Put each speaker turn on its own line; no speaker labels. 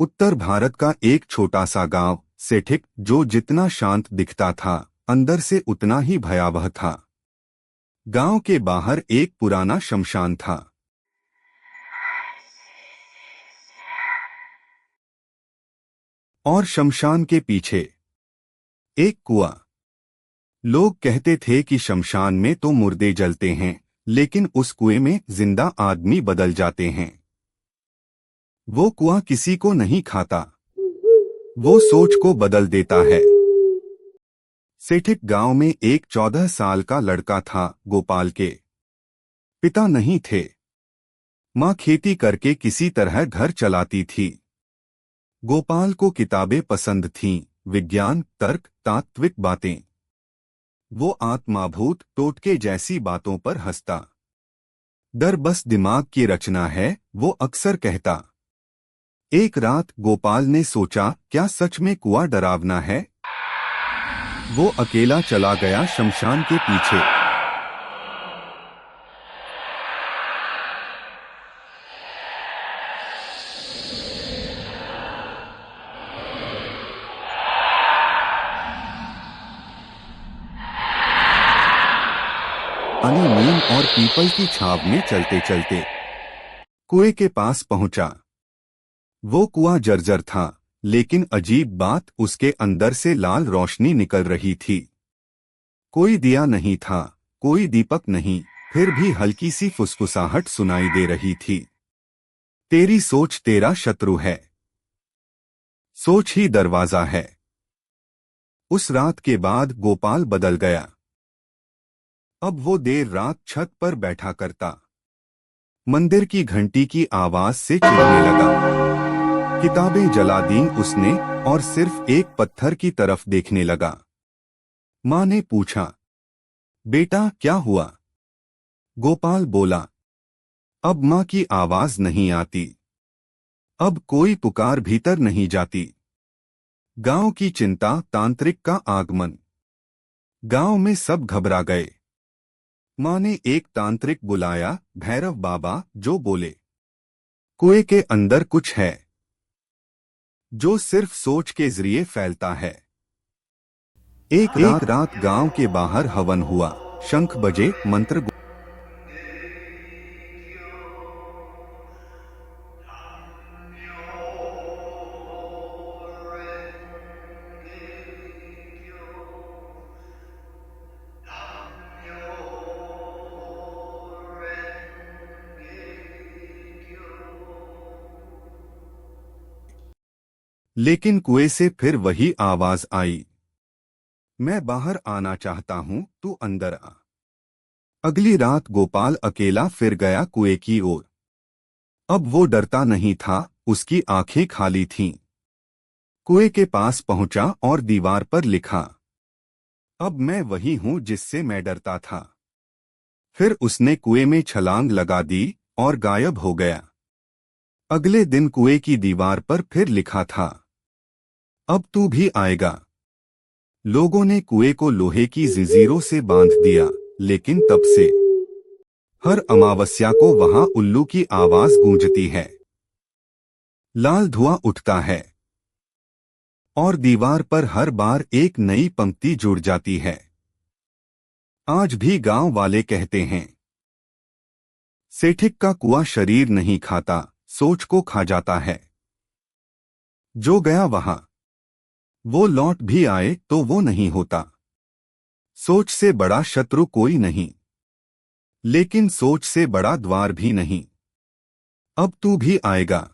उत्तर भारत का एक छोटा सा गांव सेठिक, जो जितना शांत दिखता था अंदर से उतना ही भयावह था। गांव के बाहर एक पुराना शमशान था और शमशान के पीछे एक कुआं। लोग कहते थे कि शमशान में तो मुर्दे जलते हैं, लेकिन उस कुएं में जिंदा आदमी बदल जाते हैं। वो कुआं किसी को नहीं खाता, वो सोच को बदल देता है। सेठिक गांव में एक 14 साल का लड़का था। गोपाल के पिता नहीं थे। माँ खेती करके किसी तरह घर चलाती थी। गोपाल को किताबें पसंद थीं, विज्ञान, तर्क, तात्विक बातें। वो आत्माभूत टोटके जैसी बातों पर हंसता। डर बस दिमाग की रचना है, वो अक्सर कहता। एक रात गोपाल ने सोचा, क्या सच में कुआं डरावना है? वो अकेला चला गया शमशान के पीछे। पानी, नीम और पीपल की छाव में चलते चलते कुएं के पास पहुंचा। वो कुआं जर्जर था, लेकिन अजीब बात, उसके अंदर से लाल रोशनी निकल रही थी। कोई दिया नहीं था, कोई दीपक नहीं, फिर भी हल्की सी फुसफुसाहट सुनाई दे रही थी। तेरी सोच तेरा शत्रु है, सोच ही दरवाजा है। उस रात के बाद गोपाल बदल गया। अब वो देर रात छत पर बैठा करता। मंदिर की घंटी की आवाज से चिढ़ने लगा। किताबें जला दी उसने और सिर्फ एक पत्थर की तरफ देखने लगा। माँ ने पूछा, बेटा क्या हुआ? गोपाल बोला, अब माँ की आवाज नहीं आती, अब कोई पुकार भीतर नहीं जाती। गांव की चिंता, तांत्रिक का आगमन। गांव में सब घबरा गए। माँ ने एक तांत्रिक बुलाया, भैरव बाबा, जो बोले, कुएं के अंदर कुछ है जो सिर्फ सोच के जरिए फैलता है। एक रात गांव के बाहर हवन हुआ। शंख बजे, मंत्र लेकिन कुएं से फिर वही आवाज आई, मैं बाहर आना चाहता हूं, तू अंदर आ। अगली रात गोपाल अकेला फिर गया कुएं की ओर। अब वो डरता नहीं था, उसकी आंखें खाली थीं। कुएं के पास पहुंचा और दीवार पर लिखा, अब मैं वही हूं जिससे मैं डरता था। फिर उसने कुएं में छलांग लगा दी और गायब हो गया। अगले दिन कुएं की दीवार पर फिर लिखा था, अब तू भी आएगा। लोगों ने कुएं को लोहे की जंजीरों से बांध दिया, लेकिन तब से हर अमावस्या को वहां उल्लू की आवाज गूंजती है। लाल धुआं उठता है और दीवार पर हर बार एक नई पंक्ति जुड़ जाती है। आज भी गांव वाले कहते हैं, सेठिक का कुआं शरीर नहीं खाता, सोच को खा जाता है। जो गया वहां, वो लौट भी आए तो वो नहीं होता। सोच से बड़ा शत्रु कोई नहीं, लेकिन सोच से बड़ा द्वार भी नहीं। अब तू भी आएगा।